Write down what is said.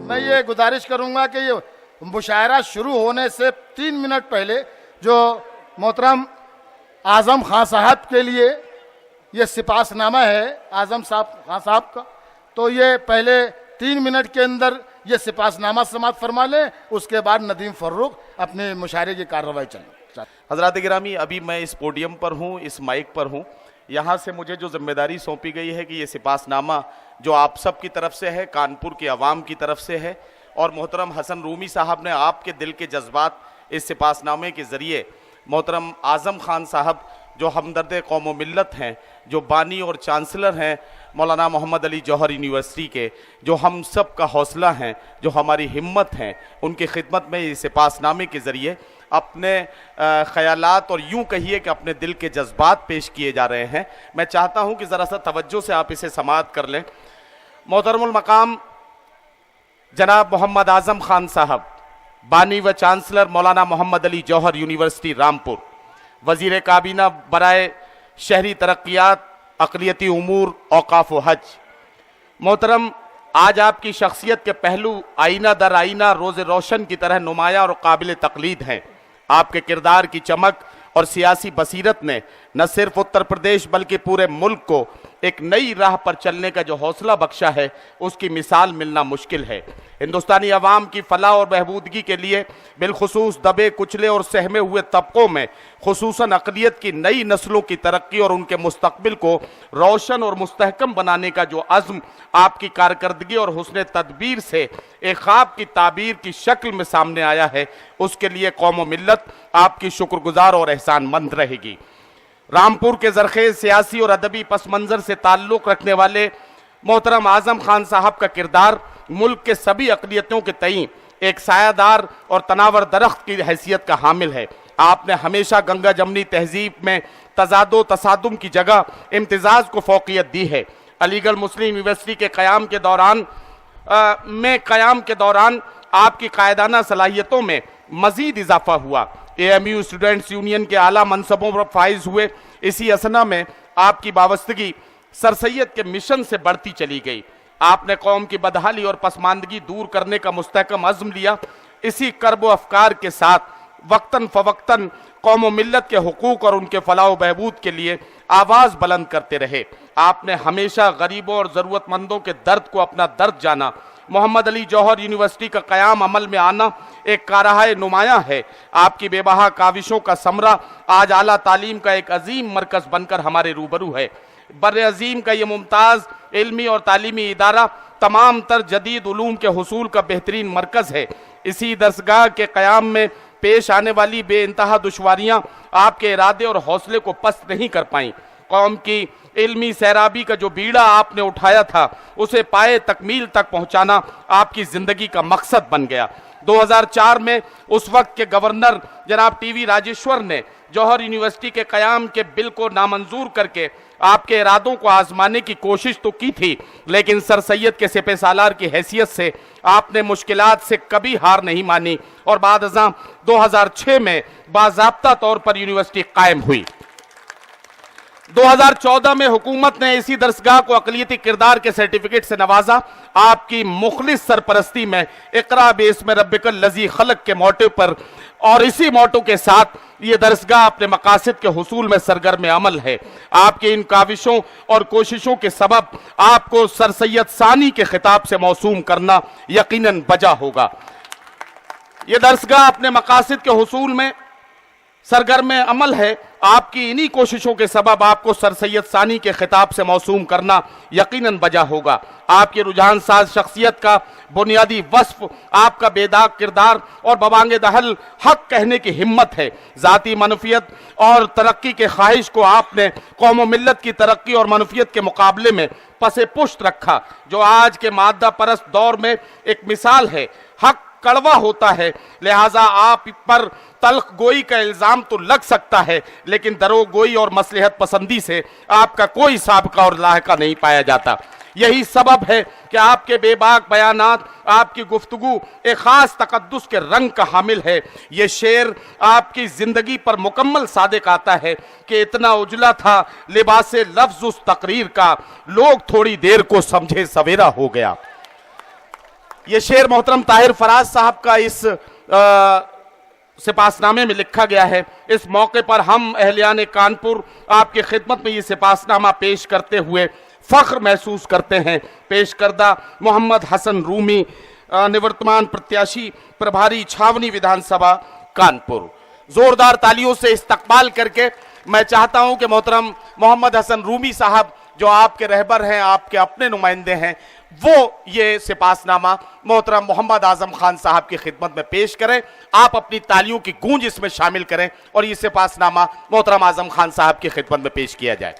मैं ये गुजारिश करूंगा कि ये मुशायरा शुरू होने से 3 मिनट पहले जो मोहतरम आजम खान साहब के लिए ये सिपासनामा है आजम खान साहब का, तो ये पहले 3 मिनट के अंदर ये सिपासनामा समाप्त फरमा लें, उसके बाद नदीम फर्रुख अपने मुशायरे की कार्रवाई चलें। हजरात गिरामी, अभी मैं इस पोडियम पर हूँ, इस माइक पर हूँ। यहाँ से मुझे जो जिम्मेदारी सौंपी गई है कि ये सिपासनामा जो आप सब की तरफ से है, कानपुर की आवाम की तरफ से है, और मोहतरम हसन रूमी साहब ने आपके दिल के जज्बात इस सिपासनामे के ज़रिए मोहतरम आज़म खान साहब जो हमदर्द कौम व मिल्लत हैं, जो बानी और चांसलर हैं मौलाना मोहम्मद अली जौहर यूनिवर्सिटी के, जो हम सब का हौसला हैं, जो हमारी हिम्मत हैं, उनकी खिदमत में इस सिपासनामे के ज़रिए अपने ख़यालात और यूँ कहिए कि अपने दिल के जज्बात पेश किए जा रहे हैं। मैं चाहता हूँ कि ज़रा सा तवज्जो से आप इसे समाअत कर लें। मोहतरमुल मकाम जनाब मोहम्मद आज़म खान साहब, बानी व चांसलर मौलाना मोहम्मद अली जौहर यूनिवर्सिटी रामपुर, वज़ीर काबीना बराए शहरी तरक्यात, अक़लियती उमूर, औक़ाफ़ व हज। मोहतरम, आज आपकी शख्सियत के पहलू आईना दर आईना रोज़ रोशन की तरह नुमाया और काबिल तक़लीद हैं। आपके किरदार की चमक और सियासी बसीरत ने न सिर्फ उत्तर प्रदेश बल्कि पूरे मुल्क को एक नई राह पर चलने का जो हौसला बख्शा है, उसकी मिसाल मिलना मुश्किल है। हिंदुस्तानी अवाम की फलाह और बहबूदगी के लिए बिलखुसूस दबे कुचले और सहमे हुए तबकों में खुसूसन अक़लियत की नई नस्लों की तरक्की और उनके मुस्तक़बिल को रोशन और मुस्तहकम बनाने का जो अज़्म आपकी कारकर्दगी और हुस्न तदबीर से एक ख्वाब की ताबीर की शक्ल में सामने आया है, उसके लिए कौम व मिल्लत आपकी शुक्रगुजार और एहसानमंद रहेगी। रामपुर के ज़रख़ेज़ सियासी और अदबी पस मंज़र से ताल्लुक़ रखने वाले मोहतरम आज़म खान साहब का किरदार मुल्क के सभी अक़लियतों के तईं एक सायादार और तनावर दरख्त की हैसियत का हामिल है। आपने हमेशा गंगा जमनी तहजीब में तजादो तसादुम की जगह इम्तिज़ाज़ को फ़ौक़ियत दी है। अलीगढ़ मुस्लिम यूनिवर्सिटी के क़याम के दौरान आपकी कायदाना सलाहियतों में मज़ीद इजाफ़ा हुआ। AMU स्टूडेंट्स यूनियन के आला मनसबों पर फाइज हुए। इसी असना में आपकी वाबस्तगी सर सैयद के मिशन से बढ़ती चली गई। आपने कौम की बदहाली और पसमानदगी दूर करने का मुस्तहकम अज़्म लिया। इसी कर्ब व अफ़कार के साथ वक्तन फ़वक्तन कौम व मिल्लत के हुकूक और उनके फलाह व बहबूद के लिए आवाज़ बुलंद करते रहे। आपने हमेशा गरीबों और ज़रूरतमंदों के दर्द को अपना दर्द जाना। मोहम्मद अली जौहर यूनिवर्सिटी का क़याम अमल में आना एक कारहाए नुमाया है। आपकी बेबहा काविशों का समरा आज आला तालीम का एक अजीम मरकज़ बनकर हमारे रूबरू है। बर्रे अजीम का ये मुमताज़ इल्मी और तालीमी इदारा तमाम तर जदीद उलूम के हुसूल का बेहतरीन मरकज़ है। इसी दरसगाह के क़याम में पेश आने वाली बेइंतहा दुश्वारियाँ आपके इरादे और हौसले को पस्त नहीं कर पाईं। कौम की इल्मी सैराबी का जो बीड़ा आपने उठाया था, उसे पाए तकमील तक पहुँचाना आपकी ज़िंदगी का मकसद बन गया। 2004 में उस वक्त के गवर्नर जनाब TV राजेश्वर ने जौहर यूनिवर्सिटी के क़याम के बिल को नामंजूर करके आपके इरादों को आजमाने की कोशिश तो की थी, लेकिन सर सैयद के सिपह सालार की हैसियत से आपने मुश्किलात से कभी हार नहीं मानी और बाद अज़ां 2006 में बाज़ाब्ता तौर पर यूनिवर्सिटी कायम हुई। 2014 में हुकूमत ने इसी दरसगाह को अक़लियती किरदार के सर्टिफिकेट से नवाजा। आपकी मुखलिस सरपरस्ती में इक़रा बेस्म रब्बिकल लज़ी खलक के मोटे पर और इसी मोटो के साथ ये दरसगाह अपने मकासद के हुसूल में सरगर्म अमल है। आपकी इन काविशों और कोशिशों के सबब आपको सर सैयद सानी के खिताब से मौसूम करना यकीनन बजा होगा। ये दरसगाह अपने मकासद के हुसूल में सरगर्म अमल है। आपकी इन्हीं कोशिशों के सबब आपको सर सैयद सानी के खिताब से मौसूम करना यकीनन बजा होगा। आपकी रुझान साज शख्सियत का बुनियादी वस्फ आपका बेदाग किरदार और बवांगे दहल हक कहने की हिम्मत है। ज़ाती मनफियत और तरक्की के ख्वाहिश को आपने कौम व मिल्लत की तरक्की और मनफियत के मुकाबले में पसे पुश्त रखा, जो आज के मादा परस्त दौर में एक मिसाल है। हक कड़वा होता है, लिहाजा आप पर तल्ख गोई का इल्ज़ाम तो लग सकता है, लेकिन दरोगोई और मसलहत पसंदी से आपका कोई साबिका और लाहका नहीं पाया जाता। यही सबब है कि आपके बेबाक बयानात, आपकी गुफ्तगू एक ख़ास तकद्दुस के रंग का हामिल है। ये शेर आपकी ज़िंदगी पर मुकम्मल सादिक आता है कि इतना उजला था लिबासे लफ्ज़ उस तकरीर का, लोग थोड़ी देर को समझे सवेरा हो गया। ये शेर मोहतरम ताहिर फराज साहब का इस सिपासनामे में लिखा गया है। इस मौके पर हम अहलियान कानपुर आपकी खिदमत में ये सिपासनामा पेश करते हुए फख्र महसूस करते हैं। पेश करदा मोहम्मद हसन रूमी, निवर्तमान प्रत्याशी प्रभारी छावनी विधानसभा कानपुर। जोरदार तालियों से इस्तकबाल करके मैं चाहता हूं कि मोहतरम मोहम्मद हसन रूमी साहब जो आपके रहबर हैं, आपके अपने नुमाइंदे हैं, वो ये सिपासनामा मोहतरम मोहम्मद आजम खान साहब की खिदमत में पेश करें। आप अपनी तालियों की गूंज इसमें शामिल करें और ये सिपासनामा मोहतरम आजम खान साहब की खिदमत में पेश किया जाए।